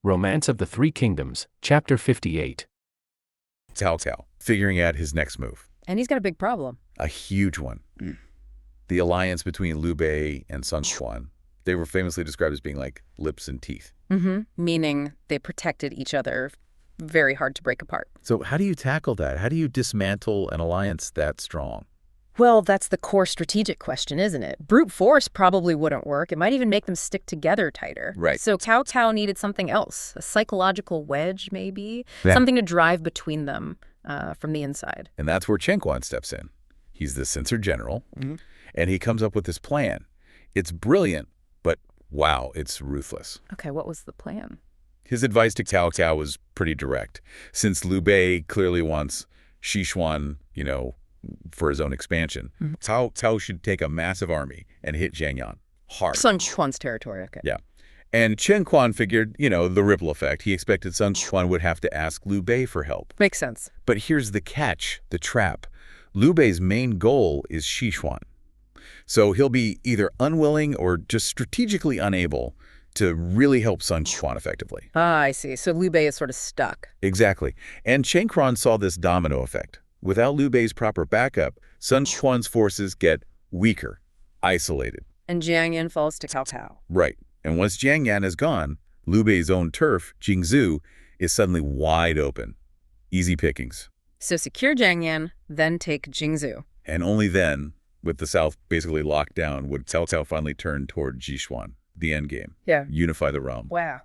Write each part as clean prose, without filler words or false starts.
Romance of the Three Kingdoms, Chapter 58. Cao figuring out his next move. And he's got a big problem. A huge one. The alliance between Liu Bei and Sun Quan. They were famously described as being like lips and teeth. Meaning they protected each other, very hard to break apart. So how do you tackle that? How do you dismantle an alliance that strong? Well, that's the core strategic question, isn't it? Brute force probably wouldn't work. It might even make them stick together tighter. Right. So Cao needed something else, a psychological wedge maybe, Yeah. something to drive between them from the inside. And that's where Chen Quan steps in. He's the censor general, and he comes up with this plan. It's brilliant, but wow, it's ruthless. Okay, what was the plan? His advice to Cao was pretty direct. Since Liu Bei clearly wants Sichuan, for his own expansion, Cao should take a massive army and hit Jiangyan hard. Sun Quan's territory, okay. Yeah. And Chen Quan figured, the ripple effect. He expected Sun Quan would have to ask Liu Bei for help. Makes sense. But here's the catch, the trap. Liu Bei's main goal is Sichuan. So he'll be either unwilling or just strategically unable to really help Sun Quan effectively. Ah, I see. So Liu Bei is sort of stuck. Exactly. And Chen Quan saw this domino effect. Without Liu Bei's proper backup, Sun Quan's forces get weaker, isolated. And Jiangyan falls to Cao. Right. And once Jiangyan is gone, Liu Bei's own turf, Jingzhou, is suddenly wide open. Easy pickings. So secure Jiangyan, then take Jingzhou. And only then, with the south basically locked down, would Cao finally turn toward Jishuan, the endgame. Yeah. Unify the realm. Wow.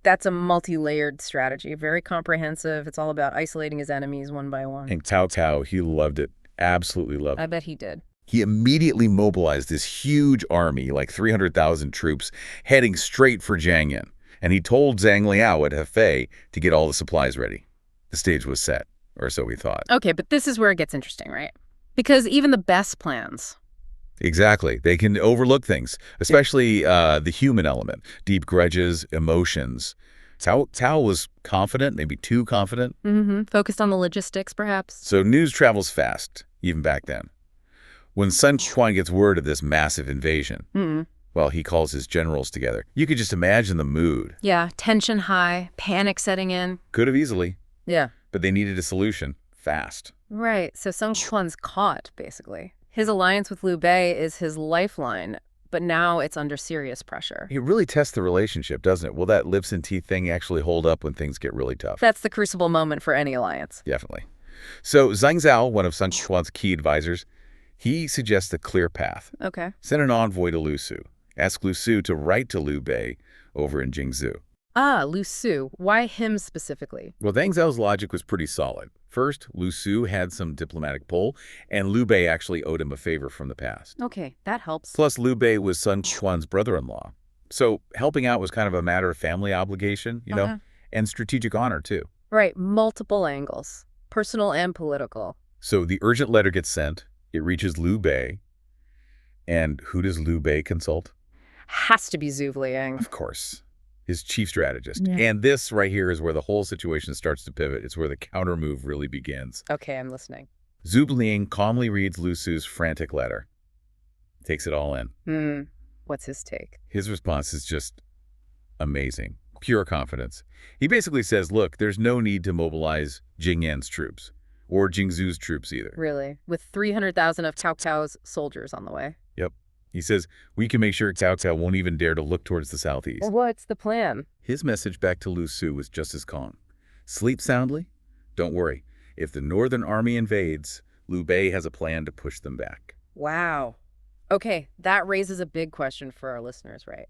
That's a multi-layered strategy, very comprehensive. It's all about isolating his enemies one by one. And Cao, he loved it. Absolutely loved it. I bet he did. He immediately mobilized this huge army, like 300,000 troops, heading straight for Jiangyan. And he told Zhang Liao at Hefei to get all the supplies ready. The stage was set, or so we thought. Okay, but this is where it gets interesting, right? Because even the best plans... Exactly. They can overlook things, especially the human element, deep grudges, emotions. Cao was confident, maybe too confident. Focused on the logistics, perhaps. So news travels fast, even back then. When Sun Quan gets word of this massive invasion, well, he calls his generals together. You could just imagine the mood. Yeah, tension high, panic setting in. Could have easily. Yeah. But they needed a solution, fast. Right, so Sun Quan's caught, basically. His alliance with Liu Bei is his lifeline, but now it's under serious pressure. It really tests the relationship, doesn't it? Will that lips and teeth thing actually hold up when things get really tough? That's the crucible moment for any alliance. Definitely. So Zhang Zhao, one of Sun Quan's key advisors, he suggests a clear path. Okay. Send an envoy to Lu Su. Ask Lu Su to write to Liu Bei over in Jingzhou. Ah, Lu Su. Why him specifically? Well, Zhang Zhao's logic was pretty solid. First, Lu Su had some diplomatic pull, and Liu Bei actually owed him a favor from the past. Okay, that helps. Plus, Liu Bei was Sun Quan's brother-in-law. So helping out was kind of a matter of family obligation, and strategic honor, too. Right, multiple angles, personal and political. So the urgent letter gets sent. It reaches Liu Bei. And who does Liu Bei consult? Has to be Zhu Liang. Of course. His chief strategist. Yeah. And this right here is where the whole situation starts to pivot. It's where the counter move really begins. Okay, I'm listening. Zhu Liang calmly reads Lu Su's frantic letter. Takes it all in. What's his take? His response is just amazing. Pure confidence. He basically says, look, there's no need to mobilize Jingyan's troops. Or Jingzhou's troops either. Really? With 300,000 of Cao's soldiers on the way? Yep. He says, we can make sure Cao won't even dare to look towards the southeast. Well, what's the plan? His message back to Lu Su was just as calm. Sleep soundly? Don't worry. If the northern army invades, Liu Bei has a plan to push them back. Wow. Okay, that raises a big question for our listeners, right?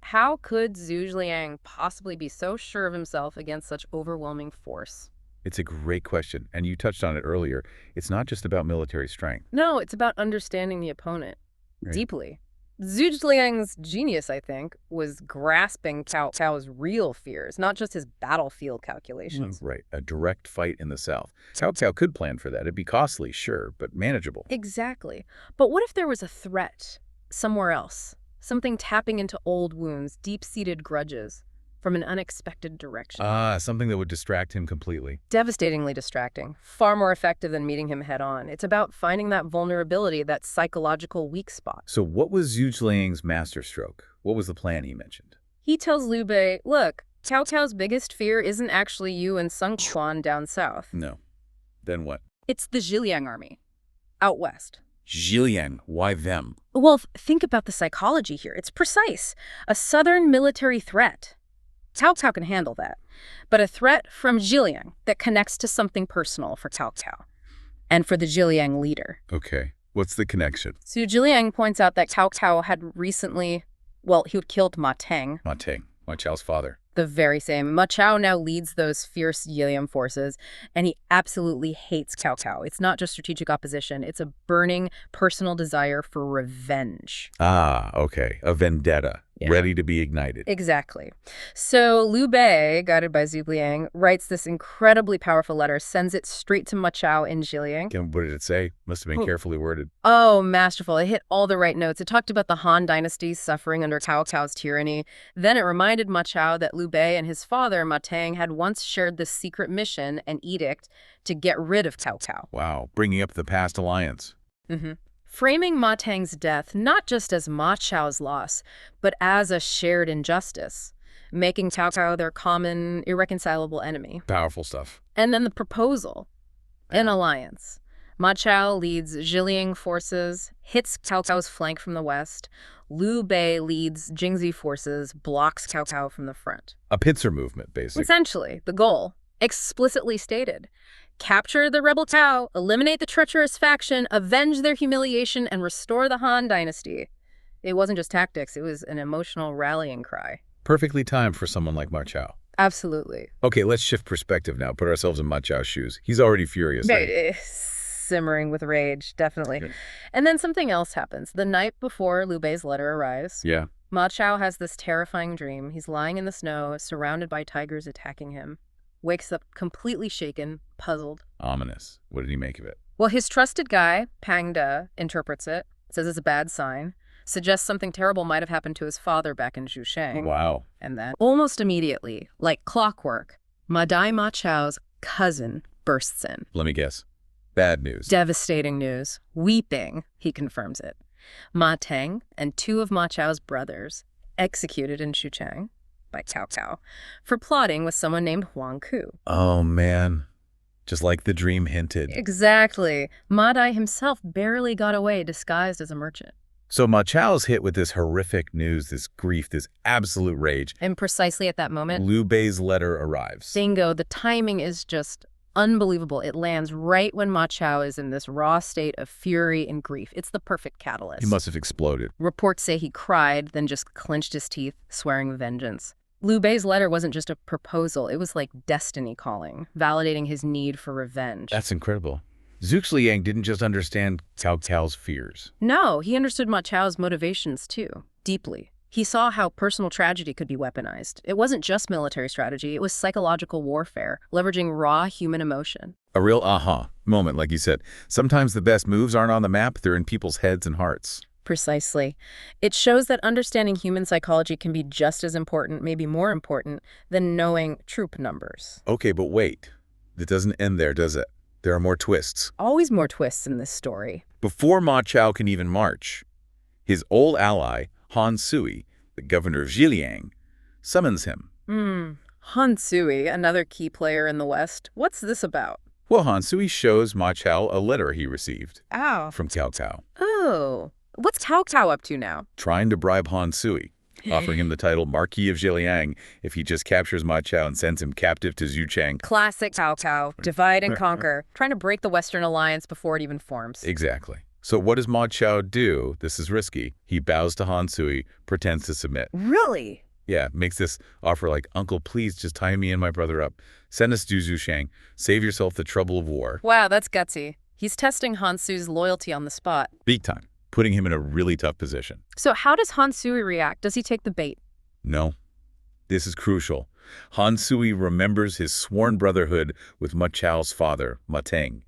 How could Zhu Liang possibly be so sure of himself against such overwhelming force? It's a great question, and you touched on it earlier. It's not just about military strength. No, it's about understanding the opponent. Right. Deeply. Zhu Liang's genius, I think, was grasping Cao's real fears, not just his battlefield calculations. Right, a direct fight in the south. Cao could plan for that. It'd be costly, sure, but manageable. Exactly. But what if there was a threat somewhere else? Something tapping into old wounds, deep-seated grudges from an unexpected direction. Something that would distract him completely. Devastatingly distracting. Far more effective than meeting him head-on. It's about finding that vulnerability, that psychological weak spot. So what was Zhu Liang's masterstroke? What was the plan he mentioned? He tells Liu Bei, look, Cao Cao's biggest fear isn't actually you and Sun Quan down south. No. Then what? It's the Zhiliang army, out west. Zhiliang, why them? Well, think about the psychology here. It's precise. A southern military threat. Cao Cao can handle that. But a threat from Zhiliang that connects to something personal for Cao Cao and for the Zhiliang leader. Okay. What's the connection? So Zhiliang points out that Cao Cao had recently, he had killed Ma Teng, Ma Teng, Ma Chao's father. the very same. Ma Chao now leads those fierce Zhiliang forces, and he absolutely hates Cao Cao. It's not just strategic opposition. It's a burning personal desire for revenge. Ah, okay. A vendetta, ready to be ignited. Exactly. So Liu Bei, guided by Zhu Liang, writes this incredibly powerful letter, sends it straight to Ma Chao in Zhiliang. And what did it say? Must have been carefully worded. Oh, masterful. It hit all the right notes. It talked about the Han dynasty suffering under Cao Cao's tyranny. Then it reminded Ma Chao that Liu Bei and his father, Ma Teng, had once shared this secret mission and edict to get rid of Cao Cao. Wow, bringing up the past alliance. Framing Ma Teng's death not just as Ma Chao's loss, but as a shared injustice, making Cao Cao their common, irreconcilable enemy. Powerful stuff. And then the proposal, an alliance. Ma Chao leads Zhiliang forces, hits Cao Cao's flank from the west. Liu Bei leads Jingzi forces, blocks Cao Cao from the front. A pincer movement, basically. Essentially, the goal, explicitly stated: capture the rebel Cao, eliminate the treacherous faction, avenge their humiliation, and restore the Han dynasty. It wasn't just tactics, it was an emotional rallying cry. Perfectly timed for someone like Ma Chao. Absolutely. Okay, let's shift perspective now. Put ourselves in Ma Chao's shoes. He's already furious. Simmering with rage, definitely. Okay. And then something else happens. The night before Liu Bei's letter arrives, Yeah. Ma Chao has this terrifying dream. He's lying in the snow, surrounded by tigers attacking him. Wakes up completely shaken, puzzled. Ominous. What did he make of it? Well, his trusted guy, Pang De, interprets it, says it's a bad sign, suggests something terrible might have happened to his father back in Zhusheng. Wow. And then, almost immediately, like clockwork, Madai Ma Chao's cousin bursts in. Let me guess. Bad news. Devastating news. Weeping, he confirms it. Ma Teng and two of Ma Chao's brothers executed in Xuchang by Cao Cao for plotting with someone named Huang Ku. Oh, man. Just like the dream hinted. Exactly. Ma Dai himself barely got away disguised as a merchant. So Ma Chao's hit with this horrific news, this grief, this absolute rage. And precisely at that moment, Liu Bei's letter arrives. bingo, the timing is just unbelievable. It lands right when Ma Chao is in this raw state of fury and grief. It's the perfect catalyst. He must have exploded. Reports say he cried, then just clenched his teeth, swearing vengeance. Liu Bei's letter wasn't just a proposal. It was like destiny calling, validating his need for revenge. That's incredible. Zhuge Liang didn't just understand Cao Cao's fears. No, he understood Ma Chao's motivations too, deeply. He saw how personal tragedy could be weaponized. It wasn't just military strategy, it was psychological warfare, leveraging raw human emotion. A real aha moment, like you said. Sometimes the best moves aren't on the map, they're in people's heads and hearts. Precisely. It shows that understanding human psychology can be just as important, maybe more important, than knowing troop numbers. Okay, but wait. It doesn't end there, does it? There are more twists. Always more twists in this story. Before Ma Chao can even march, his old ally, Han Sui, the governor of Zhiliang, summons him. Han Sui, another key player in the West. What's this about? Well, Han Sui shows Ma Chao a letter he received Ow. from Cao Cao, Oh. What's Cao Cao up to now? trying to bribe Han Sui, offering him the title Marquis of Zhiliang if he just captures Ma Chao and sends him captive to Xuchang. Classic Cao Cao. Divide and conquer. Trying to break the Western alliance before it even forms. Exactly. So what does Ma Chao do? This is risky. He bows to Han Sui, pretends to submit. Really? Yeah, makes this offer like, Uncle, please just tie me and my brother up. Send us to Xuchang. Save yourself the trouble of war. Wow, that's gutsy. He's testing Han Sui's loyalty on the spot. Big time. Putting him in a really tough position. So how does Han Sui react? Does he take the bait? No. This is crucial. Han Sui remembers his sworn brotherhood with Ma Chao's father, Ma Teng.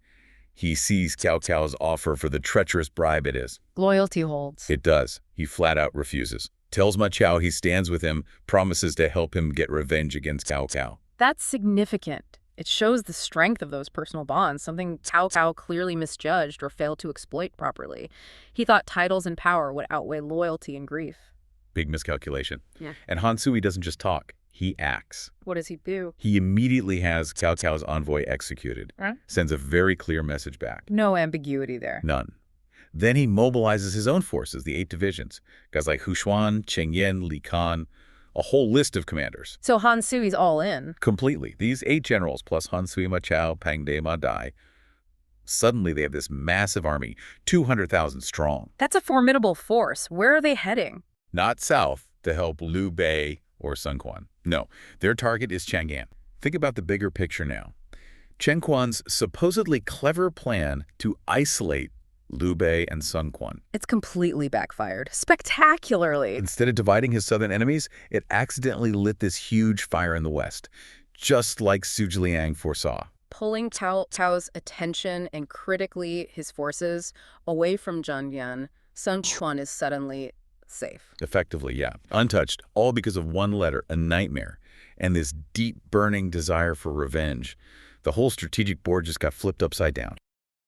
He sees Cao Cao's offer for the treacherous bribe it is. Loyalty holds. It does. He flat out refuses. Tells Ma Chao he stands with him, promises to help him get revenge against Cao Cao. That's significant. It shows the strength of those personal bonds, something Cao Cao clearly misjudged or failed to exploit properly. He thought titles and power would outweigh loyalty and grief. Big miscalculation. Yeah. And Han Sui doesn't just talk. He acts. What does he do? He immediately has Cao Cao's envoy executed, Huh? sends a very clear message back. No ambiguity there. None. Then he mobilizes his own forces, the 8 divisions, guys like Hu Xuan, Cheng Yen, Li Kan, a whole list of commanders. So Han Sui's all in. Completely. These 8 generals, plus Han Sui, Ma Chao, Pang De, Ma Dai, suddenly they have this massive army, 200,000 strong. That's a formidable force. Where are they heading? Not south to help Liu Bei or Sun Quan. No, their target is Chang'an. Think about the bigger picture now. Chen Quan's supposedly clever plan to isolate Liu Bei and Sun Quan. It's completely backfired. Spectacularly. Instead of dividing his southern enemies, it accidentally lit this huge fire in the west, just like Su Zhiliang foresaw. Pulling Cao's attention and critically his forces away from Zhangyan, Sun Quan is suddenly safe. Effectively, yeah. Untouched, all because of one letter, a nightmare, and this deep burning desire for revenge. The whole strategic board just got flipped upside down.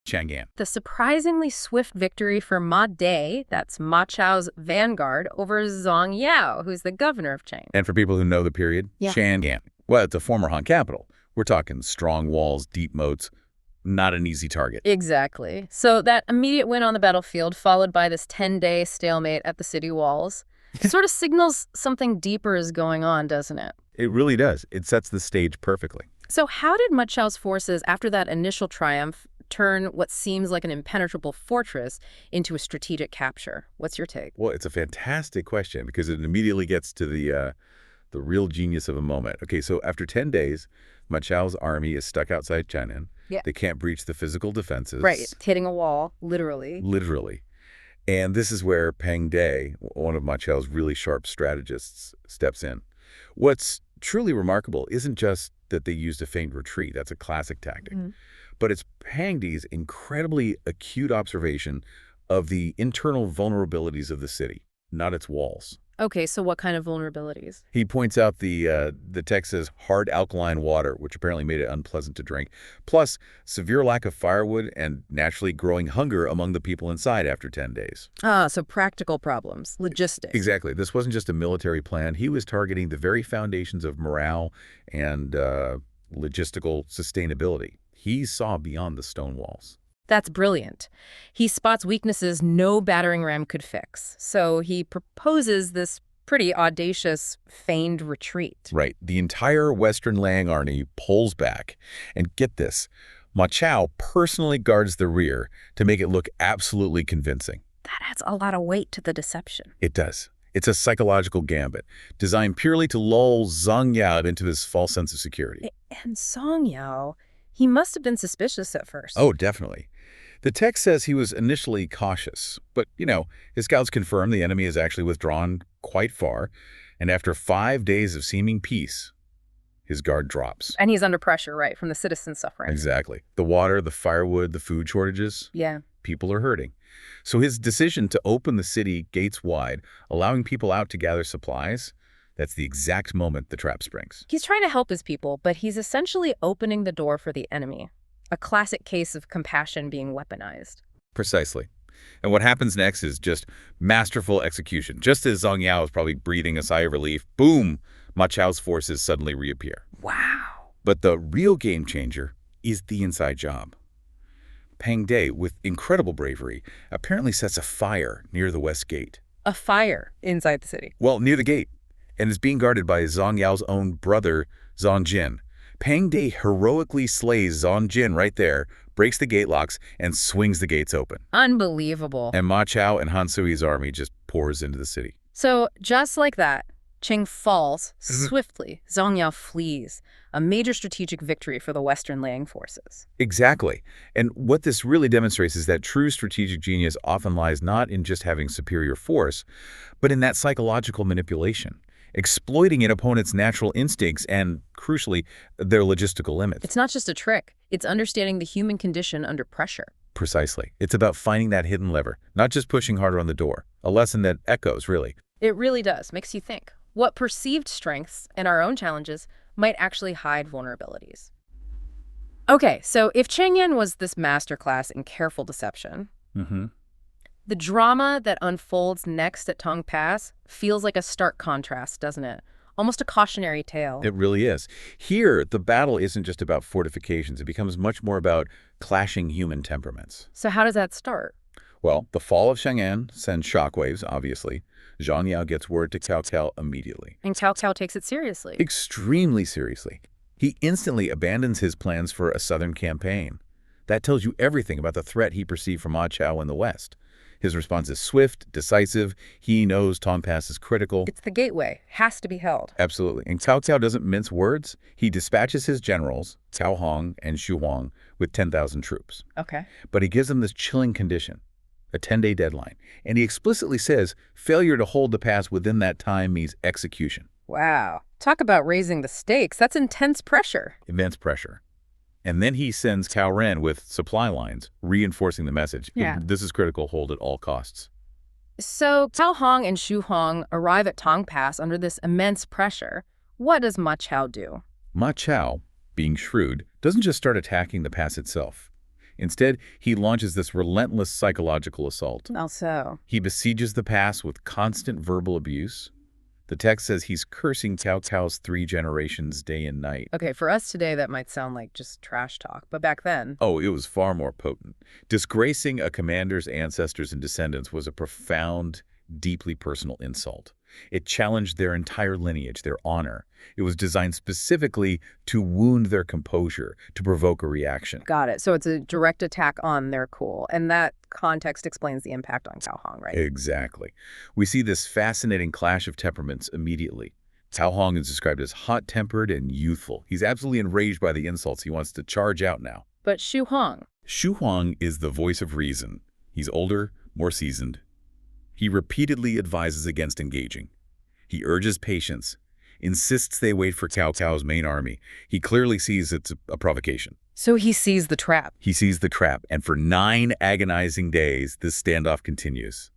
Chang'an. The surprisingly swift victory for Ma Dai, that's Ma Chao's vanguard, over Zhang Yao, who's the governor of Chang. And for people who know the period, Yeah. Chang'an. Well, it's a former Han capital. We're talking strong walls, deep moats, not an easy target. Exactly. So that immediate win on the battlefield, followed by this 10-day stalemate at the city walls, sort of signals something deeper is going on, doesn't it? It really does. It sets the stage perfectly. So how did Ma Chao's forces, after that initial triumph, turn what seems like an impenetrable fortress into a strategic capture? What's your take? Well, it's a fantastic question because it immediately gets to the real genius of a moment. Okay, so after 10 days, Ma Chao's army is stuck outside Chang'an. Yeah. They can't breach the physical defenses. Right, hitting a wall, literally. Literally. And this is where Pang De, one of Ma Chao's really sharp strategists, steps in. What's truly remarkable isn't just that they used a feigned retreat. That's a classic tactic. But it's Pang De's incredibly acute observation of the internal vulnerabilities of the city, not its walls. Okay, so what kind of vulnerabilities? He points out the text says hard alkaline water, which apparently made it unpleasant to drink, plus severe lack of firewood and naturally growing hunger among the people inside after 10 days. Ah, so practical problems, logistics. Exactly. This wasn't just a military plan. He was targeting the very foundations of morale and logistical sustainability. He saw beyond the stone walls. That's brilliant. He spots weaknesses no battering ram could fix. So he proposes this pretty audacious feigned retreat. Right. The entire Western Liang army pulls back. And get this, Ma Chao personally guards the rear to make it look absolutely convincing. That adds a lot of weight to the deception. It does. It's a psychological gambit, designed purely to lull Zhang Yao into this false sense of security. And Song Yao, he must have been suspicious at first. Oh, definitely. The text says he was initially cautious, but, his scouts confirm the enemy has actually withdrawn quite far, and after 5 days of seeming peace, his guard drops. And he's under pressure, right, from the citizens suffering. Exactly. The water, the firewood, the food shortages. Yeah. People are hurting. So his decision to open the city gates wide, allowing people out to gather supplies, that's the exact moment the trap springs. He's trying to help his people, but he's essentially opening the door for the enemy. A classic case of compassion being weaponized. Precisely. And what happens next is just masterful execution. Just as Zhang Yao is probably breathing a sigh of relief, boom, Ma Chao's forces suddenly reappear. Wow. But the real game changer is the inside job. Pang De, with incredible bravery, apparently sets a fire near the west gate. A fire inside the city. Well, near the gate, and is being guarded by Zhang Yao's own brother, Zhang Jin. Pang De heroically slays Zhang Jin right there, breaks the gate locks, and swings the gates open. Unbelievable. And Ma Chao and Han Sui's army just pours into the city. So, just like that, Qing falls swiftly. Zhang Yao flees. A major strategic victory for the Western Liang forces. Exactly. And what this really demonstrates is that true strategic genius often lies not in just having superior force, but in that psychological manipulation, exploiting an opponent's natural instincts and, crucially, their logistical limits. It's not just a trick. It's understanding the human condition under pressure. Precisely. It's about finding that hidden lever, not just pushing harder on the door. A lesson that echoes, really. It really does. Makes you think. What perceived strengths and our own challenges might actually hide vulnerabilities. Okay, so if Chang'an was this masterclass in careful deception, the drama that unfolds next at Tong Pass feels like a stark contrast, doesn't it? Almost a cautionary tale. It really is. Here, the battle isn't just about fortifications. It becomes much more about clashing human temperaments. So how does that start? Well, the fall of Chang'an sends shockwaves, obviously. Zhang Yao gets word to Cao Cao immediately. And Chao takes it seriously. Extremely seriously. He instantly abandons his plans for a southern campaign. That tells you everything about the threat he perceived from Ma Chao in the west. His response is swift, decisive. He knows Tong Pass is critical. It's the gateway. Has to be held. Absolutely. And Cao Cao doesn't mince words. He dispatches his generals, Cao Hong and Xu Huang, with 10,000 troops. Okay. But he gives them this chilling condition, a 10-day deadline. And he explicitly says failure to hold the pass within that time means execution. Wow. Talk about raising the stakes. That's intense pressure. Immense pressure. And then he sends Cao Ren with supply lines, reinforcing the message. Yeah. This is critical, hold at all costs. So Cao Hong and Xu Huang arrive at Tong Pass under this immense pressure. What does Ma Chao do? Ma Chao, being shrewd, doesn't just start attacking the pass itself. Instead, he launches this relentless psychological assault. Also. He besieges the pass with constant verbal abuse. The text says he's cursing Cao Cao's 3 generations day and night. Okay, for us today, that might sound like just trash talk. But back then, Oh, it was far more potent. Disgracing a commander's ancestors and descendants was a profound, deeply personal insult. It challenged their entire lineage, their honor. It was designed specifically to wound their composure, to provoke a reaction. got it. So it's a direct attack on their cool. And that context explains the impact on Cao Hong, right? Exactly. We see this fascinating clash of temperaments immediately. Cao Hong is described as hot-tempered and youthful. He's absolutely enraged by the insults. He wants to charge out now. But Xu Huang, Xu Huang is the voice of reason. He's older, more seasoned. He repeatedly advises against engaging. He urges patience, insists they wait for Cao Cao's main army. He clearly sees it's a provocation. so he sees the trap. He sees the trap, and for 9 agonizing days, this standoff continues.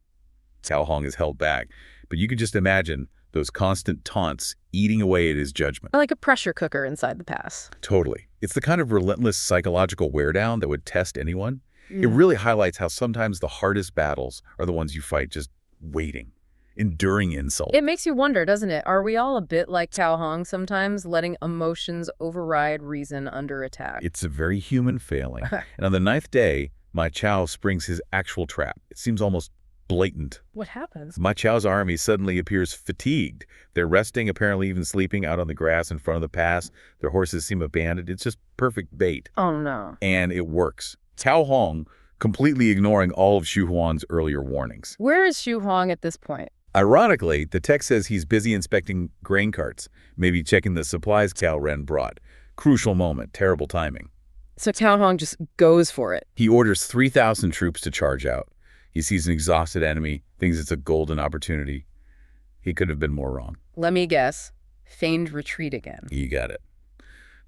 Cao Hong is held back, but you can just imagine those constant taunts eating away at his judgment. Like a pressure cooker inside the pass. Totally. It's the kind of relentless psychological wear down that would test anyone. It really highlights how sometimes the hardest battles are the ones you fight just waiting, enduring insult. It makes you wonder, doesn't it? Are we all a bit like Cao Hong sometimes, letting emotions override reason under attack? It's a very human failing. And on the 9th day, Ma Chao springs his actual trap. It seems almost blatant. What happens? Ma Chao's army suddenly appears fatigued. They're resting, apparently even sleeping out on the grass in front of the pass. Their horses seem abandoned. It's just perfect bait. Oh, no. And it works. Cao Hong completely ignoring all of Xu Huang's earlier warnings. Where is Xu Huang at this point? Ironically, the text says he's busy inspecting grain carts, maybe checking the supplies Cao Ren brought. Crucial moment, terrible timing. So Cao Hong just goes for it. He orders 3,000 troops to charge out. He sees an exhausted enemy, thinks it's a golden opportunity. He could have been more wrong. Let me guess. Feigned retreat again. You got it.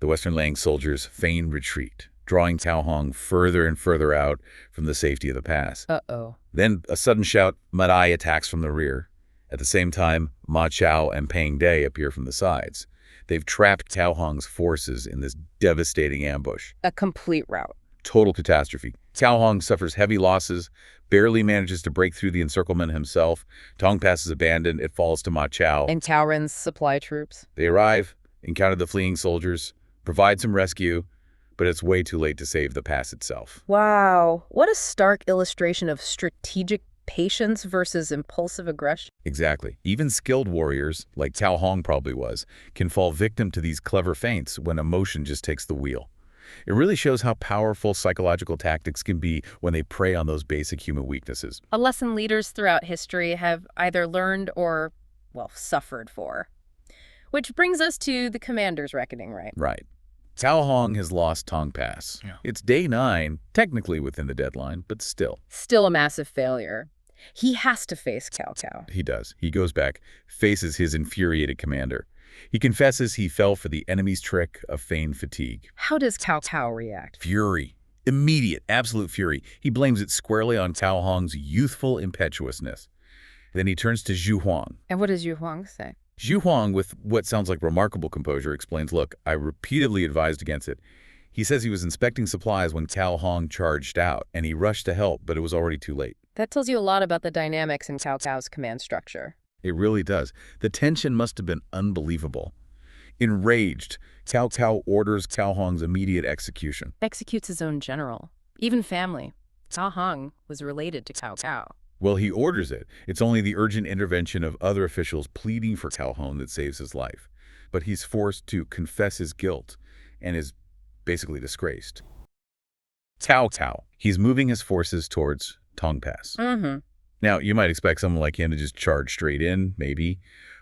The Western Lang soldiers feigned retreat, drawing Cao Hong further and further out from the safety of the pass. Uh-oh. Then a sudden shout, Madai attacks from the rear. At the same time, Ma Chao and Pang De appear from the sides. They've trapped Cao Hong's forces in this devastating ambush. A complete rout. Total catastrophe. Cao Hong suffers heavy losses, barely manages to break through the encirclement himself. Tong Pass is abandoned. It falls to Ma Chao. And Cao Ren's supply troops. They arrive, encounter the fleeing soldiers, provide some rescue, but it's way too late to save the pass itself. Wow. What a stark illustration of strategic patience versus impulsive aggression. Exactly. Even skilled warriors, like Cao Hong probably was, can fall victim to these clever feints when emotion just takes the wheel. It really shows how powerful psychological tactics can be when they prey on those basic human weaknesses. A lesson leaders throughout history have either learned or, well, suffered for. Which brings us to the commander's reckoning, right? Right. Cao Hong has lost Tong Pass. Yeah. It's day 9, technically within the deadline, but still. Still a massive failure. He has to face Cao Cao. He does. He goes back, faces his infuriated commander. He confesses he fell for the enemy's trick of feigned fatigue. How does Cao Cao react? Fury. Immediate, absolute fury. He blames it squarely on Cao Hong's youthful impetuousness. Then he turns to Xu Huang. And what does Xu Huang say? Xu Huang, with what sounds like remarkable composure, explains, look, I repeatedly advised against it. He says he was inspecting supplies when Cao Hong charged out, and he rushed to help, but it was already too late. That tells you a lot about the dynamics in Cao Cao's command structure. It really does. The tension must have been unbelievable. Enraged, Cao Cao orders Cao Hong's immediate execution. Executes his own general. Even family. Cao Hong was related to Cao Cao. Well, he orders it. It's only the urgent intervention of other officials pleading for Cao Hong that saves his life. But he's forced to confess his guilt and is basically disgraced. Cao Cao. He's moving his forces towards Tong Pass. Now, you might expect someone like him to just charge straight in, maybe.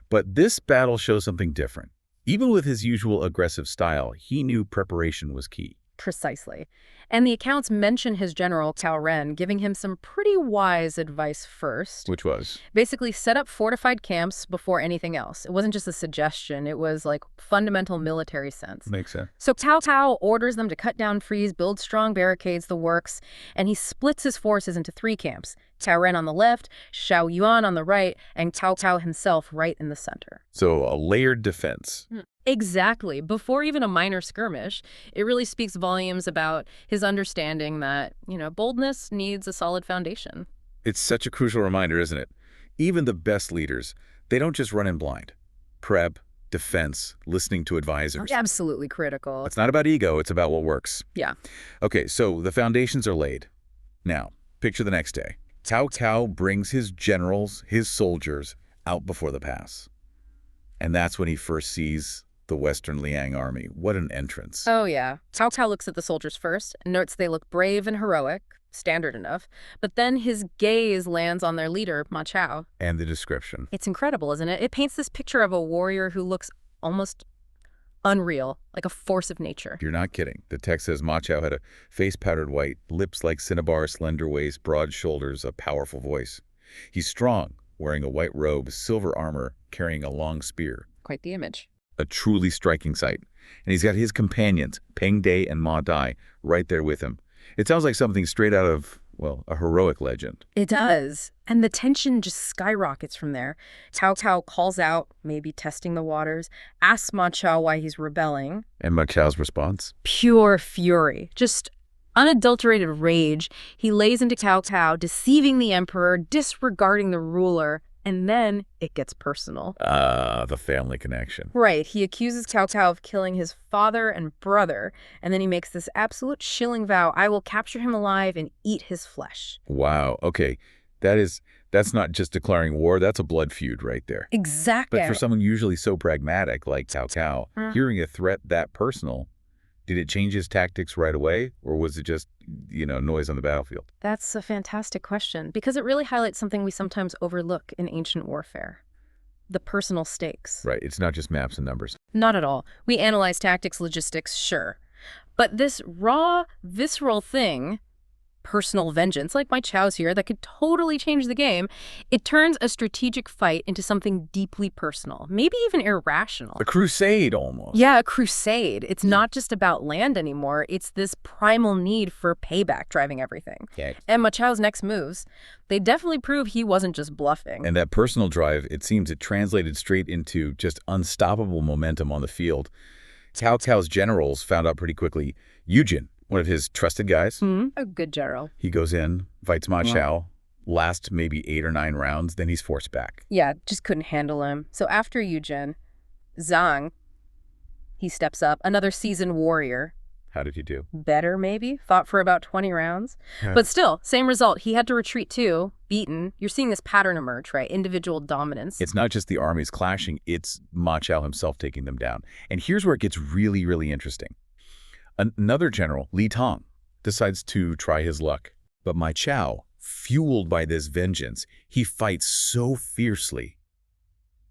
But this battle shows something different. Even with his usual aggressive style, he knew preparation was key. Precisely. And the accounts mention his general, Cao Ren, giving him some pretty wise advice first. Which was? Basically, set up fortified camps before anything else. It wasn't just a suggestion. It was like fundamental military sense. Makes sense. So Cao Cao orders them to cut down trees, build strong barricades, the works, and he splits his forces into 3 camps. Cao Ren on the left, Xiao Yuan on the right, and Cao Cao himself right in the center. So a layered defense. Exactly. Before even a minor skirmish, it really speaks volumes about his understanding that, boldness needs a solid foundation. It's such a crucial reminder, isn't it? Even the best leaders, they don't just run in blind. Prep, defense, listening to advisors. Absolutely critical. It's not about ego, it's about what works. Yeah. Okay, so the foundations are laid. Now, picture the next day. Cao Cao brings his generals, his soldiers, out before the pass. And that's when he first sees the Western Liang army. What an entrance. Oh, yeah. Cao Cao looks at the soldiers first and notes they look brave and heroic, standard enough. But then his gaze lands on their leader, Ma Chao. And the description. It's incredible, isn't it? It paints this picture of a warrior who looks almost unreal, like a force of nature. You're not kidding. The text says Ma Chao had a face powdered white, lips like cinnabar, slender waist, broad shoulders, a powerful voice. He's strong, wearing a white robe, silver armor, carrying a long spear. Quite the image. A truly striking sight. And he's got his companions, Peng De and Ma Dai, right there with him. It sounds like something straight out of, well, a heroic legend. It does. And the tension just skyrockets from there. Cao Cao calls out, maybe testing the waters, asks Ma Chao why he's rebelling. And Ma Chao's response? Pure fury. Just unadulterated rage. He lays into Cao Cao, deceiving the emperor, disregarding the ruler. And then it gets personal. The family connection. Right. He accuses Cao Cao of killing his father and brother, and then he makes this absolute chilling vow, I will capture him alive and eat his flesh. Wow. Okay. That's not just declaring war. That's a blood feud right there. Exactly. But for someone usually so pragmatic like Cao Cao, hearing a threat that personal, did it change his tactics right away? Or was it just, noise on the battlefield? That's a fantastic question, because it really highlights something we sometimes overlook in ancient warfare. The personal stakes. Right. It's not just maps and numbers. Not at all. We analyze tactics, logistics, sure. But this raw, visceral thing, personal vengeance, like my Chao's here, that could totally change the game, it turns a strategic fight into something deeply personal, maybe even irrational. A crusade, almost. Yeah, a crusade. It's not just about land anymore. It's this primal need for payback driving everything. Yeah. And Ma Chao's next moves, they definitely prove he wasn't just bluffing. And that personal drive, it seems it translated straight into just unstoppable momentum on the field. Cao Cao's generals found out pretty quickly. Yujin, one of his trusted guys. A good general. He goes in, fights Ma Chao, lasts maybe 8 or 9 rounds, then he's forced back. Yeah, just couldn't handle him. So after Yujin, Zhang, he steps up, another seasoned warrior. How did he do? Better, maybe. Fought for about 20 rounds. But still, same result. He had to retreat too, beaten. You're seeing this pattern emerge, right? Individual dominance. It's not just the armies clashing, it's Ma Chao himself taking them down. And here's where it gets really, really interesting. Another general, Li Tong, decides to try his luck. But Ma Chao, fueled by this vengeance, he fights so fiercely.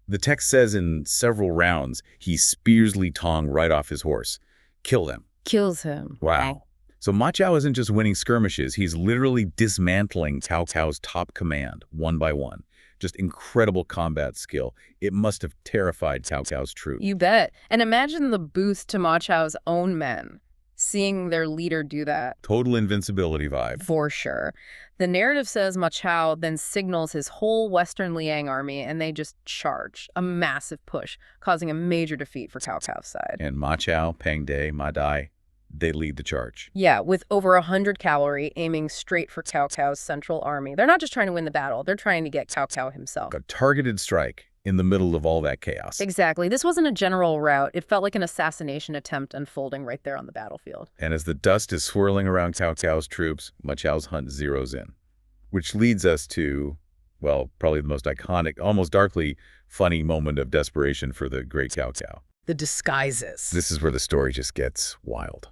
The text says in several rounds, he spears Li Tong right off his horse. Kill them. Kills him. Wow. So Ma Chao isn't just winning skirmishes, he's literally dismantling Cao Cao's top command, one by one. Just incredible combat skill. It must have terrified Cao Cao's troops. You bet. And imagine the boost to Ma Chao's own men, seeing their leader do that. Total invincibility vibe. For sure. The narrative says Ma Chao then signals his whole Western Liang army, and they just charge. A massive push, causing a major defeat for Cao Cao's side. And Ma Chao, Peng De, Ma Dai, they lead the charge. Yeah, with over 100 cavalry aiming straight for Cao Cao's central army. They're not just trying to win the battle, they're trying to get Cao Cao himself. A targeted strike in the middle of all that chaos. Exactly. This wasn't a general rout. It felt like an assassination attempt unfolding right there on the battlefield. And as the dust is swirling around Cao Cao's troops, Ma Chao's hunt zeroes in. Which leads us to, well, probably the most iconic, almost darkly funny moment of desperation for the great Cao Cao. The disguises. This is where the story just gets wild.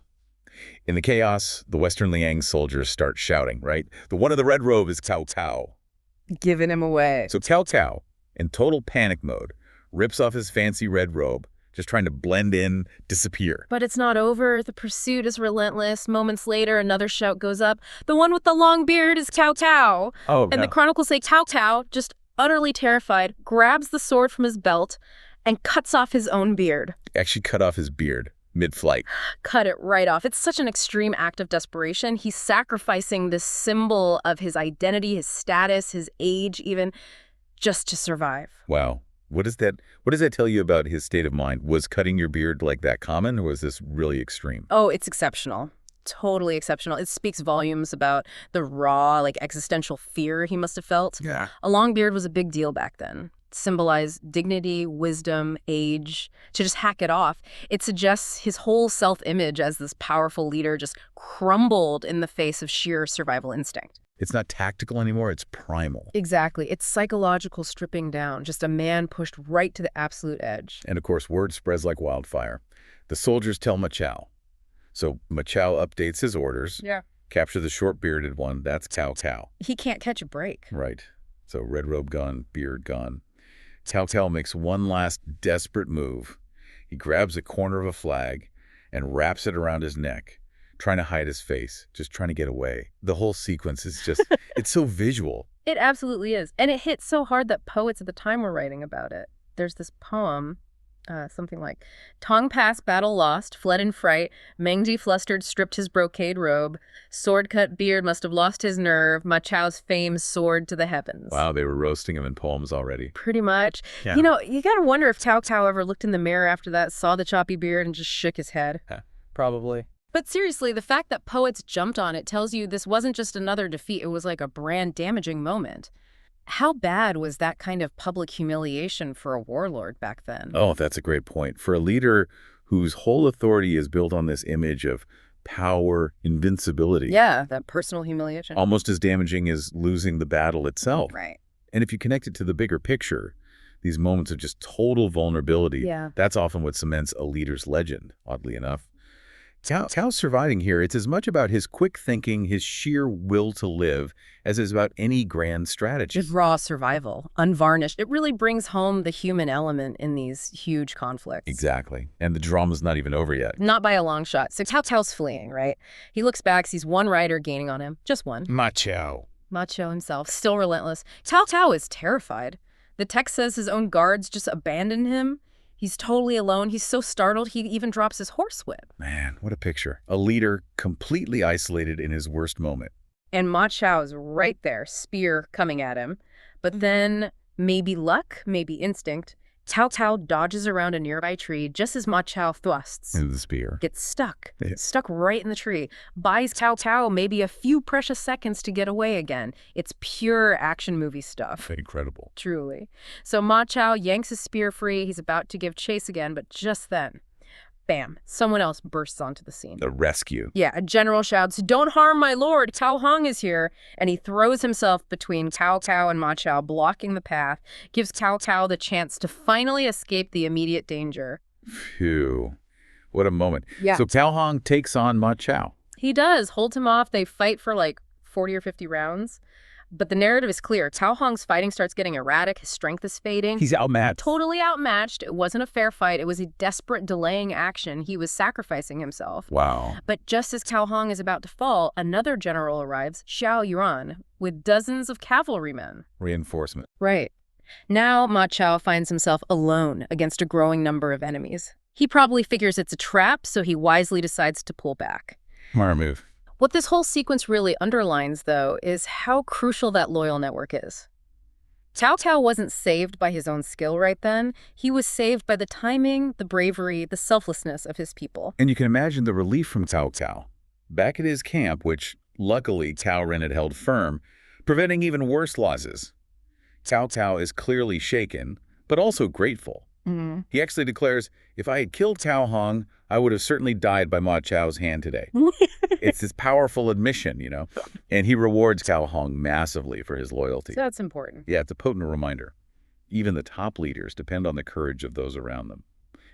In the chaos, the Western Liang soldiers start shouting, right? The one in the red robe is Cao Cao. Giving him away. So Cao Cao, in total panic mode, rips off his fancy red robe, just trying to blend in, disappear. But it's not over. The pursuit is relentless. Moments later, another shout goes up. The one with the long beard is Cao Cao. Oh, And the chronicles say Cao Cao, just utterly terrified, grabs the sword from his belt and cuts off his own beard. Actually cut off his beard mid-flight. Cut it right off. It's such an extreme act of desperation. He's sacrificing this symbol of his identity, his status, his age even, just to survive. Wow. What does that tell you about his state of mind? Was cutting your beard like that common, or was this really extreme? Oh, it's exceptional. Totally exceptional. It speaks volumes about the raw, existential fear he must have felt. Yeah. A long beard was a big deal back then. It symbolized dignity, wisdom, age. To just hack it off, it suggests his whole self-image as this powerful leader just crumbled in the face of sheer survival instinct. It's not tactical anymore, it's primal. Exactly. It's psychological stripping down, just a man pushed right to the absolute edge. And of course, word spreads like wildfire. The soldiers tell Ma Chao. So Ma Chao updates his orders. Yeah. Capture the short-bearded one, that's Cao Cao. He can't catch a break. Right. So red robe gone, beard gone. Cao Cao makes one last desperate move. He grabs a corner of a flag and wraps it around his neck, trying to hide his face, just trying to get away. The whole sequence is just, it's so visual. It absolutely is. And it hit so hard that poets at the time were writing about it. There's this poem, something like, Tong passed, battle lost, fled in fright, Mengji flustered, stripped his brocade robe, sword-cut beard must have lost his nerve, Ma Chao's fame soared to the heavens. Wow, they were roasting him in poems already. Pretty much. Yeah. You know, you gotta wonder if Cao Cao ever looked in the mirror after that, saw the choppy beard, and just shook his head. Probably. But seriously, the fact that poets jumped on it tells you this wasn't just another defeat, it was like a brand-damaging moment. How bad was that kind of public humiliation for a warlord back then? Oh, that's a great point. For a leader whose whole authority is built on this image of power, invincibility. Yeah, that personal humiliation. Almost as damaging as losing the battle itself. Right. And if you connect it to the bigger picture, these moments of just total vulnerability, that's often what cements a leader's legend, oddly enough. Cao's surviving here, it's as much about his quick thinking, his sheer will to live, as it is about any grand strategy. Just raw survival, unvarnished. It really brings home the human element in these huge conflicts. Exactly. And the drama's not even over yet. Not by a long shot. So Cao Cao's fleeing, right? He looks back, sees one rider gaining on him. Just one. Ma Chao. Ma Chao himself, still relentless. Cao Cao is terrified. The text says his own guards just abandoned him. He's totally alone. He's so startled, he even drops his horsewhip. Man, what a picture. A leader completely isolated in his worst moment. And Ma Chao is right there, spear coming at him. But then, maybe luck, maybe instinct, Cao Cao dodges around a nearby tree just as Ma Chao thrusts. Into the spear. Gets stuck. Yeah. Stuck right in the tree. Buys Cao Cao maybe a few precious seconds to get away again. It's pure action movie stuff. Incredible. Truly. So Ma Chao yanks his spear free. He's about to give chase again, but just then, bam, someone else bursts onto the scene. The rescue. Yeah, a general shouts, "Don't harm my lord, Cao Hong is here." And he throws himself between Cao Cao and Ma Chao, blocking the path, gives Cao Cao the chance to finally escape the immediate danger. Phew. What a moment. Yeah. So Cao Hong takes on Ma Chao. He does, holds him off. They fight for 40 or 50 rounds. But the narrative is clear. Cao Hong's fighting starts getting erratic. His strength is fading. He's outmatched. Totally outmatched. It wasn't a fair fight. It was a desperate delaying action. He was sacrificing himself. Wow. But just as Cao Hong is about to fall, another general arrives, Xiao Yuan, with dozens of cavalrymen. Reinforcement. Right. Now Ma Chao finds himself alone against a growing number of enemies. He probably figures it's a trap, so he wisely decides to pull back. Smart move. What this whole sequence really underlines, though, is how crucial that loyal network is. Cao wasn't saved by his own skill right then. He was saved by the timing, the bravery, the selflessness of his people. And you can imagine the relief from Cao. Back at his camp, which luckily Cao Ren had held firm, preventing even worse losses. Cao is clearly shaken, but also grateful. He actually declares, if I had killed Cao Hong, I would have certainly died by Ma Chao's hand today. It's this powerful admission, and he rewards Cao Hong massively for his loyalty. So that's important. Yeah, it's a potent reminder. Even the top leaders depend on the courage of those around them.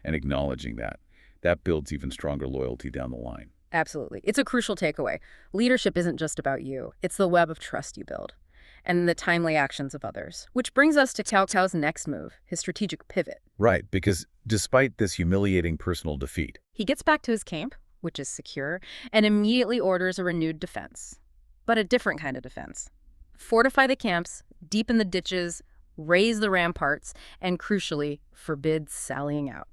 And acknowledging that builds even stronger loyalty down the line. Absolutely. It's a crucial takeaway. Leadership isn't just about you. It's the web of trust you build and the timely actions of others. Which brings us to Cao's next move, his strategic pivot. Right, because despite this humiliating personal defeat, he gets back to his camp, which is secure, and immediately orders a renewed defense. But a different kind of defense. Fortify the camps, deepen the ditches, raise the ramparts, and crucially, forbid sallying out.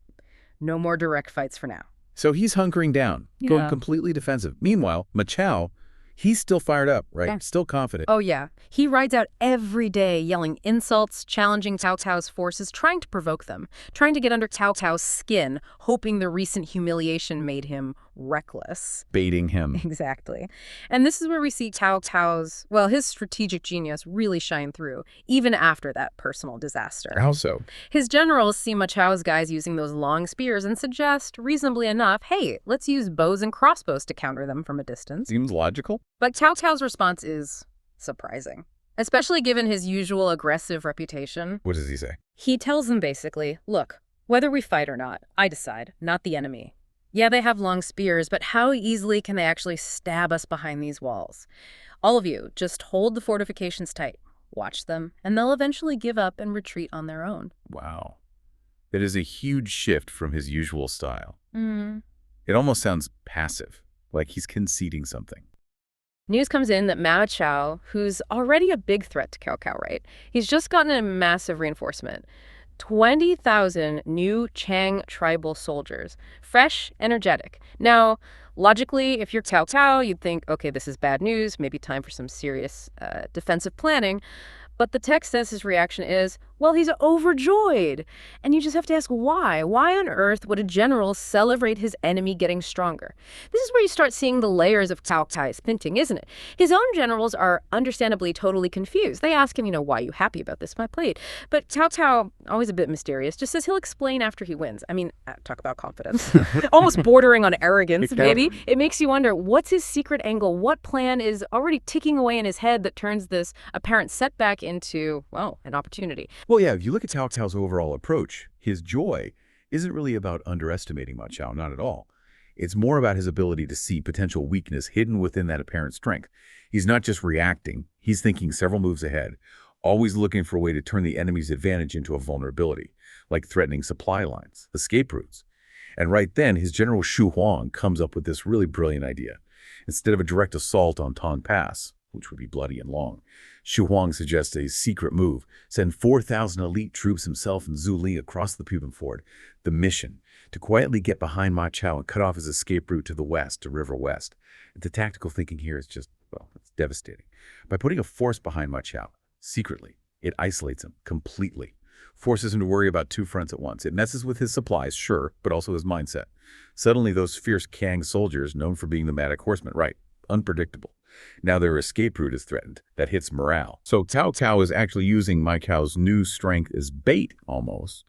No more direct fights for now. So he's hunkering down, going completely defensive. Meanwhile, Ma Chao, he's still fired up, right? Yeah. Still confident. Oh, yeah. He rides out every day yelling insults, challenging Cao's forces, trying to provoke them, trying to get under Cao's skin, hoping the recent humiliation made him reckless. Baiting him. Exactly. And this is where we see Cao's, well, his strategic genius really shine through, even after that personal disaster. How so? His generals see Ma Chao's guys using those long spears and suggest, reasonably enough, hey, let's use bows and crossbows to counter them from a distance. Seems logical. But Cao's response is surprising, especially given his usual aggressive reputation. What does he say? He tells them basically, look, whether we fight or not, I decide, not the enemy. Yeah, they have long spears, but how easily can they actually stab us behind these walls? All of you, just hold the fortifications tight, watch them, and they'll eventually give up and retreat on their own. Wow. That is a huge shift from his usual style. It almost sounds passive, like he's conceding something. News comes in that Ma Chao, who's already a big threat to Cao, right? He's just gotten a massive reinforcement. 20,000 new Chang tribal soldiers. Fresh, energetic. Now, logically, if you're Cao, you'd think, okay, this is bad news, maybe time for some serious defensive planning. But the text says his reaction is, well, he's overjoyed. And you just have to ask why. Why on earth would a general celebrate his enemy getting stronger? This is where you start seeing the layers of Cao's thinking, isn't it? His own generals are understandably totally confused. They ask him, why are you happy about this, my plate? But Cao, always a bit mysterious, just says he'll explain after he wins. I mean, talk about confidence. Almost bordering on arrogance, maybe. It makes you wonder, what's his secret angle? What plan is already ticking away in his head that turns this apparent setback into, well, an opportunity? Well, yeah, if you look at Cao's overall approach, his joy isn't really about underestimating Ma Chao, not at all. It's more about his ability to see potential weakness hidden within that apparent strength. He's not just reacting, he's thinking several moves ahead, always looking for a way to turn the enemy's advantage into a vulnerability, like threatening supply lines, escape routes. And right then, his general Xu Huang comes up with this really brilliant idea. Instead of a direct assault on Tong Pass, which would be bloody and long, Xu Huang suggests a secret move, send 4,000 elite troops himself and Zhu Li across the Puban Ford. The mission, to quietly get behind Ma Chao and cut off his escape route to the west, to River West. The tactical thinking here is just, well, it's devastating. By putting a force behind Ma Chao, secretly, it isolates him completely, forces him to worry about two fronts at once. It messes with his supplies, sure, but also his mindset. Suddenly, those fierce Kang soldiers, known for being nomadic horsemen, right, unpredictable. Now their escape route is threatened. That hits morale. So Cao is actually using Ma Chao's new strength as bait, almost,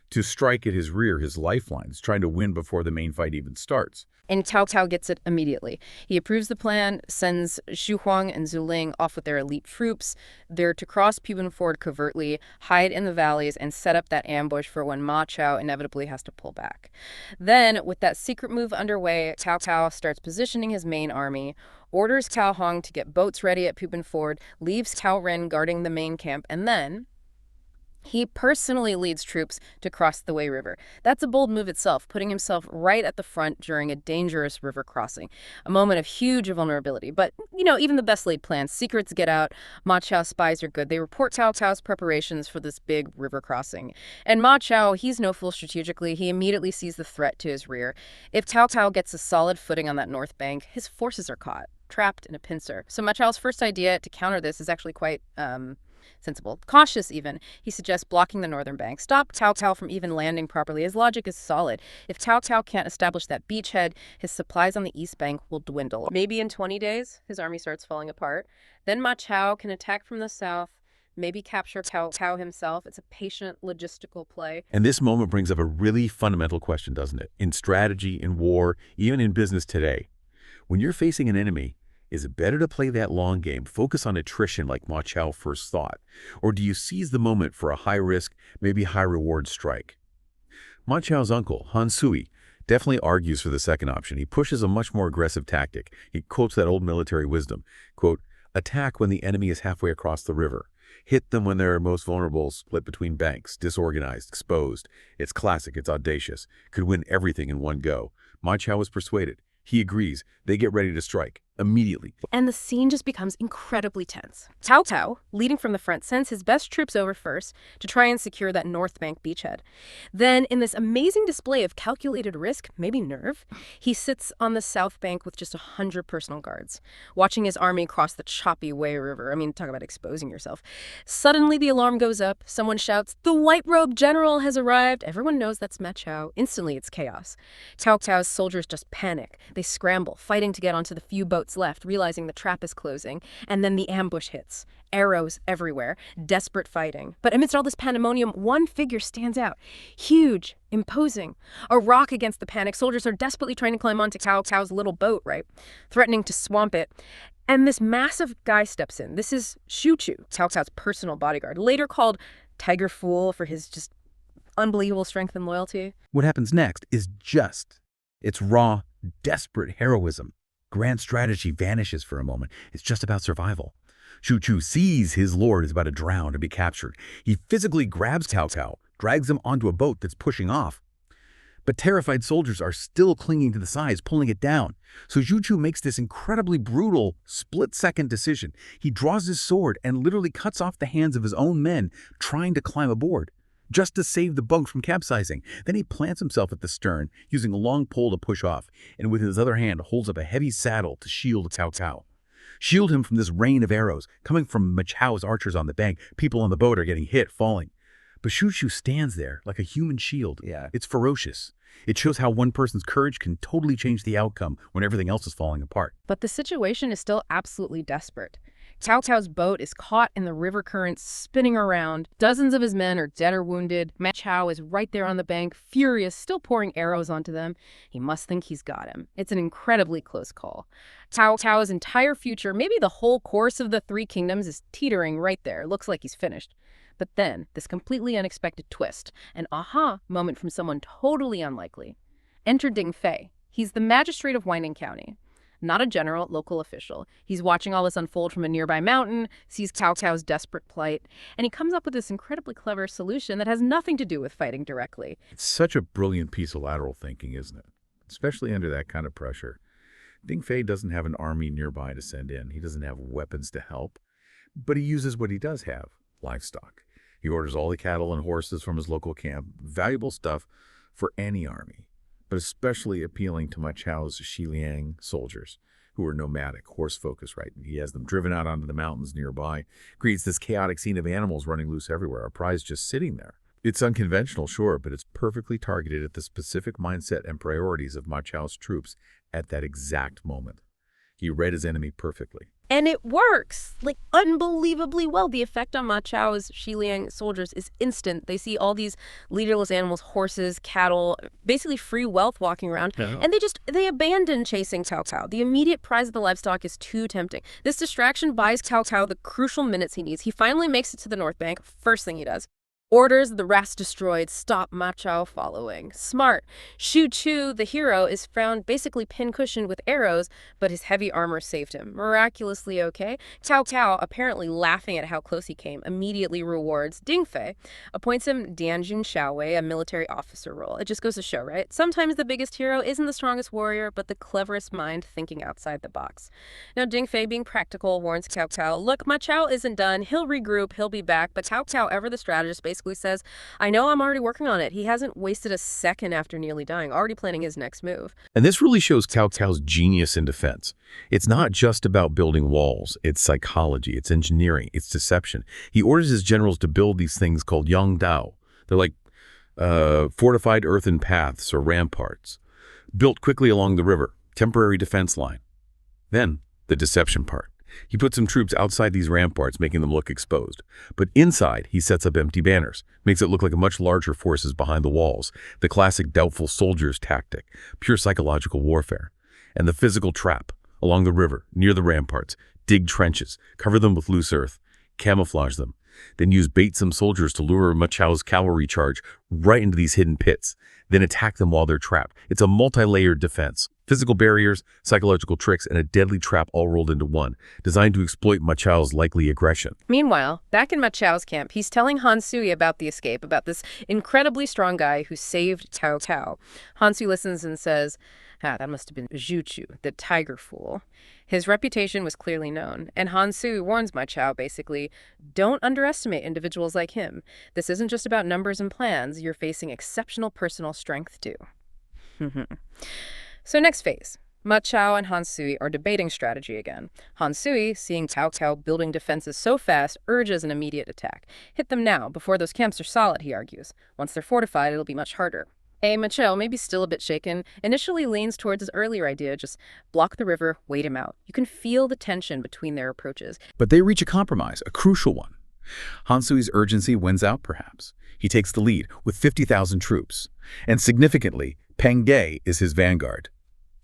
to strike at his rear, his lifelines, trying to win before the main fight even starts. And Cao gets it immediately. He approves the plan, sends Xu Huang and Zhu Ling off with their elite troops. They're to cross Puban Ford covertly, hide in the valleys, and set up that ambush for when Ma Chao inevitably has to pull back. Then, with that secret move underway, Cao starts positioning his main army, orders Cao Hong to get boats ready at Puban Ford, leaves Cao Ren guarding the main camp, and then he personally leads troops to cross the Wei River. That's a bold move itself, putting himself right at the front during a dangerous river crossing, a moment of huge vulnerability. But, even the best laid plans, secrets get out. Ma Chao's spies are good. They report Cao's preparations for this big river crossing. And Ma Chao, he's no fool strategically. He immediately sees the threat to his rear. If Cao gets a solid footing on that north bank, his forces are caught, trapped in a pincer. So Ma Chao's first idea to counter this is actually quite sensible, cautious even. He suggests blocking the northern bank, stop Cao Cao from even landing properly. His logic is solid. If Cao Cao can't establish that beachhead, his supplies on the east bank will dwindle. Maybe in 20 days, his army starts falling apart. Then Ma Chao can attack from the south, maybe capture Cao Cao himself. It's a patient logistical play. And this moment brings up a really fundamental question, doesn't it? In strategy, in war, even in business today. When you're facing an enemy, is it better to play that long game, focus on attrition like Ma Chao first thought? Or do you seize the moment for a high-risk, maybe high-reward strike? Ma Chao's uncle, Han Sui, definitely argues for the second option. He pushes a much more aggressive tactic. He quotes that old military wisdom, quote, attack when the enemy is halfway across the river. Hit them when they're most vulnerable, split between banks, disorganized, exposed. It's classic, it's audacious. Could win everything in one go. Ma Chao is persuaded. He agrees. They get ready to strike immediately. And the scene just becomes incredibly tense. Cao Cao, leading from the front, sends his best troops over first to try and secure that north bank beachhead. Then, in this amazing display of calculated risk, maybe nerve, he sits on the south bank with just 100 personal guards, watching his army cross the choppy Wei River. I mean, talk about exposing yourself. Suddenly, the alarm goes up. Someone shouts, "The white-robed general has arrived." Everyone knows that's Ma Chao. Instantly, it's chaos. Cao Cao's soldiers just panic. They scramble, fighting to get onto the few boats left, realizing the trap is closing, and then the ambush hits. Arrows everywhere, desperate fighting. But amidst all this pandemonium, one figure stands out. Huge, imposing. A rock against the panic. Soldiers are desperately trying to climb onto Cao Cao's little boat, right? Threatening to swamp it. And this massive guy steps in. This is Xu Chu, Cao Cao's personal bodyguard, later called Tiger Fool for his just unbelievable strength and loyalty. What happens next is it's raw, desperate heroism. Grand strategy vanishes for a moment. It's just about survival. Xu Chu sees his lord is about to drown and be captured. He physically grabs Cao Cao, drags him onto a boat that's pushing off. But terrified soldiers are still clinging to the sides, pulling it down. So Xu Chu makes this incredibly brutal, split-second decision. He draws his sword and literally cuts off the hands of his own men trying to climb aboard, just to save the boat from capsizing. Then he plants himself at the stern, using a long pole to push off, and with his other hand holds up a heavy saddle to shield Cao Cao. Shield him from this rain of arrows coming from Ma Chao's archers on the bank. People on the boat are getting hit, falling. But Xu Chu stands there like a human shield. Yeah. It's ferocious. It shows how one person's courage can totally change the outcome when everything else is falling apart. But the situation is still absolutely desperate. Cao Cao's boat is caught in the river currents, spinning around. Dozens of his men are dead or wounded. Ma Chao is right there on the bank, furious, still pouring arrows onto them. He must think he's got him. It's an incredibly close call. Cao Cao's entire future, maybe the whole course of the Three Kingdoms, is teetering right there. Looks like he's finished. But then, this completely unexpected twist, an aha moment from someone totally unlikely. Enter Ding Fei. He's the magistrate of Huaining County. Not a general, local official. He's watching all this unfold from a nearby mountain, sees Cao Cao's desperate plight, and he comes up with this incredibly clever solution that has nothing to do with fighting directly. It's such a brilliant piece of lateral thinking, isn't it? Especially under that kind of pressure. Ding Fei doesn't have an army nearby to send in. He doesn't have weapons to help. But he uses what he does have, livestock. He orders all the cattle and horses from his local camp, valuable stuff for any army, but especially appealing to Ma Chao's Xiliang soldiers, who are nomadic, horse-focused, right? He has them driven out onto the mountains nearby, creates this chaotic scene of animals running loose everywhere, a prize just sitting there. It's unconventional, sure, but it's perfectly targeted at the specific mindset and priorities of Ma Chao's troops at that exact moment. He read his enemy perfectly. And it works, like, unbelievably well. The effect on Ma Chao's Xiliang soldiers is instant. They see all these leaderless animals, horses, cattle, basically free wealth walking around. Yeah. And they abandon chasing Cao Cao. The immediate prize of the livestock is too tempting. This distraction buys Cao Cao the crucial minutes he needs. He finally makes it to the north bank. First thing he does. Orders the rest destroyed, stop Ma Chao following. Smart. Xu Chu, the hero, is found basically pincushioned with arrows, but his heavy armor saved him. Miraculously okay. Cao Cao, apparently laughing at how close he came, immediately rewards Ding Fei, appoints him Dianjun Shaowei, a military officer role. It just goes to show, right? Sometimes the biggest hero isn't the strongest warrior, but the cleverest mind thinking outside the box. Now, Ding Fei, being practical, warns Cao Cao, look, Ma Chao isn't done. He'll regroup, he'll be back, but Cao Cao, ever the strategist, basically basically says, I know I'm already working on it. He hasn't wasted a second after nearly dying, already planning his next move. And this really shows Cao Cao's genius in defense. It's not just about building walls. It's psychology, it's engineering, it's deception. He orders his generals to build these things called Yangdao. They're like fortified earthen paths or ramparts, built quickly along the river, temporary defense line. Then, the deception part. He puts some troops outside these ramparts, making them look exposed. But inside, he sets up empty banners, makes it look like a much larger force is behind the walls, the classic doubtful soldier's tactic, pure psychological warfare. And the physical trap, along the river, near the ramparts, dig trenches, cover them with loose earth, camouflage them, then use bait-some soldiers to lure Ma Chao's cavalry charge right into these hidden pits, then attack them while they're trapped. It's a multi-layered defense. Physical barriers, psychological tricks, and a deadly trap all rolled into one, designed to exploit Ma Chao's likely aggression. Meanwhile, back in Ma Chao's camp, he's telling Han Sui about the escape, about this incredibly strong guy who saved Cao Cao. Han Sui listens and says, that must have been Zhu Chu, the tiger fool. His reputation was clearly known, and Han Sui warns Ma Chao basically, don't underestimate individuals like him. This isn't just about numbers and plans, you're facing exceptional personal strength too. So next phase. Ma Chao and Han Sui are debating strategy again. Han Sui, seeing Cao Cao building defenses so fast, urges an immediate attack. Hit them now, before those camps are solid, he argues. Once they're fortified, it'll be much harder. Ma Chao, maybe still a bit shaken, initially leans towards his earlier idea, just block the river, wait him out. You can feel the tension between their approaches. But they reach a compromise, a crucial one. Han Sui's urgency wins out, perhaps. He takes the lead with 50,000 troops. And significantly, Peng De is his vanguard.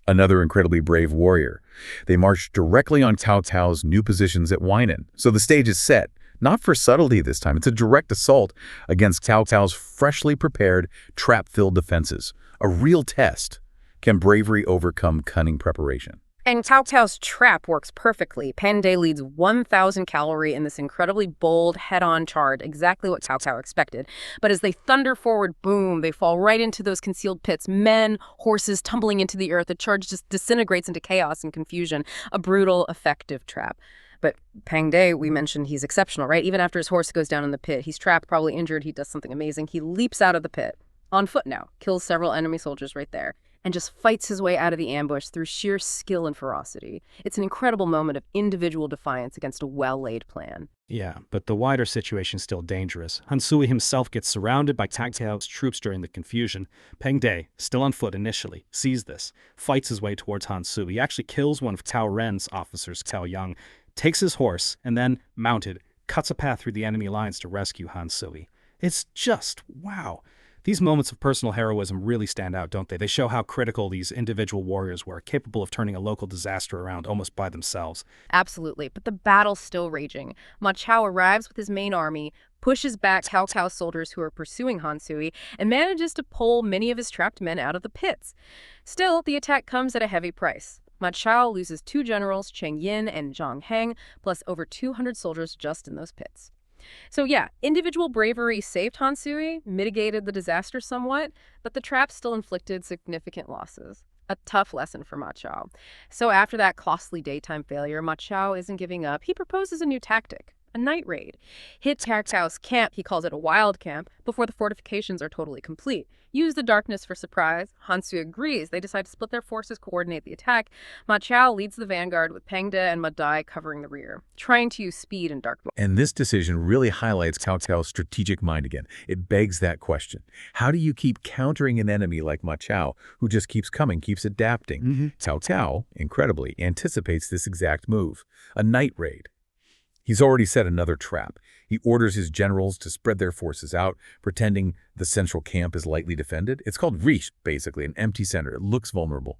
Another incredibly brave warrior. They march directly on Cao Cao's new positions at Weinan. So the stage is set. Not for subtlety this time. It's a direct assault against Cao Cao's freshly prepared, trap-filled defenses. A real test. Can bravery overcome cunning preparation? And Cao Cao's trap works perfectly. Peng De leads 1,000 cavalry in this incredibly bold, head-on charge, exactly what Cao Cao expected. But as they thunder forward, boom, they fall right into those concealed pits. Men, horses tumbling into the earth. The charge just disintegrates into chaos and confusion. A brutal, effective trap. But Peng De, we mentioned he's exceptional, right? Even after his horse goes down in the pit, he's trapped, probably injured, he does something amazing. He leaps out of the pit, on foot now, kills several enemy soldiers right there, and just fights his way out of the ambush through sheer skill and ferocity. It's an incredible moment of individual defiance against a well-laid plan. Yeah, but the wider situation's still dangerous. Han Sui himself gets surrounded by Cao Cao's troops during the confusion. Peng De, still on foot initially, sees this, fights his way towards Han Sui. He actually kills one of Cao Ren's officers, Cao Yang, takes his horse, and then, mounted, cuts a path through the enemy lines to rescue Han Sui. It's just, wow. These moments of personal heroism really stand out, don't they? They show how critical these individual warriors were, capable of turning a local disaster around almost by themselves. Absolutely, but the battle's still raging. Ma Chao arrives with his main army, pushes back Cao Cao's soldiers who are pursuing Han Sui, and manages to pull many of his trapped men out of the pits. Still, the attack comes at a heavy price. Ma Chao loses 2 generals, Cheng Yin and Zhang Heng, plus over 200 soldiers just in those pits. So yeah, individual bravery saved Han Sui, mitigated the disaster somewhat, but the trap still inflicted significant losses. A tough lesson for Ma Chao. So after that costly daytime failure, Ma Chao isn't giving up. He proposes a new tactic. A night raid. Hit Cao Cao's camp, he calls it a wild camp, before the fortifications are totally complete. Use the darkness for surprise. Han Sui agrees. They decide to split their forces, coordinate the attack. Ma Chao leads the vanguard with Peng De and Ma Dai covering the rear, trying to use speed and darkness. And this decision really highlights Cao Cao's strategic mind again. It begs that question. How do you keep countering an enemy like Ma Chao, who just keeps coming, keeps adapting? Cao Cao, incredibly, anticipates this exact move. A night raid. He's already set another trap. He orders his generals to spread their forces out, pretending the central camp is lightly defended. It's called Riche, basically, an empty center. It looks vulnerable.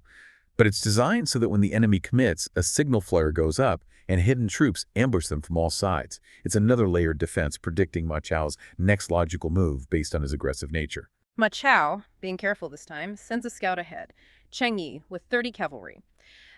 But it's designed so that when the enemy commits, a signal flare goes up and hidden troops ambush them from all sides. It's another layered defense, predicting Ma Chao's next logical move based on his aggressive nature. Ma Chao, being careful this time, sends a scout ahead, Cheng Yi, with 30 cavalry.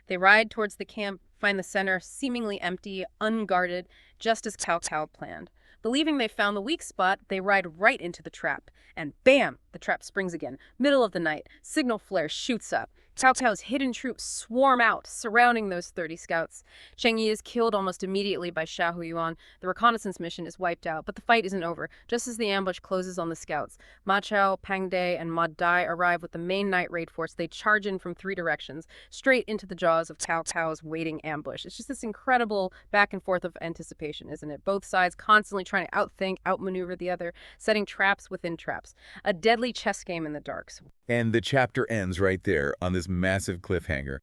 They ride towards the camp, find the center seemingly empty, unguarded, just as Cao Cao planned. Believing they've found the weak spot, they ride right into the trap. And bam! The trap springs again. Middle of the night, signal flare shoots up. Cao Cao's hidden troops swarm out, surrounding those 30 scouts. Cheng Yi is killed almost immediately by Xiao Huiyuan. The reconnaissance mission is wiped out, but the fight isn't over. Just as the ambush closes on the scouts, Ma Chao, Pang De, and Ma Dai arrive with the main night raid force. They charge in from 3 directions, straight into the jaws of Cao Cao's waiting ambush. It's just this incredible back and forth of anticipation, isn't it? Both sides constantly trying to outthink, outmaneuver the other, setting traps within traps. A deadly chess game in the darks. And the chapter ends right there on this massive cliffhanger.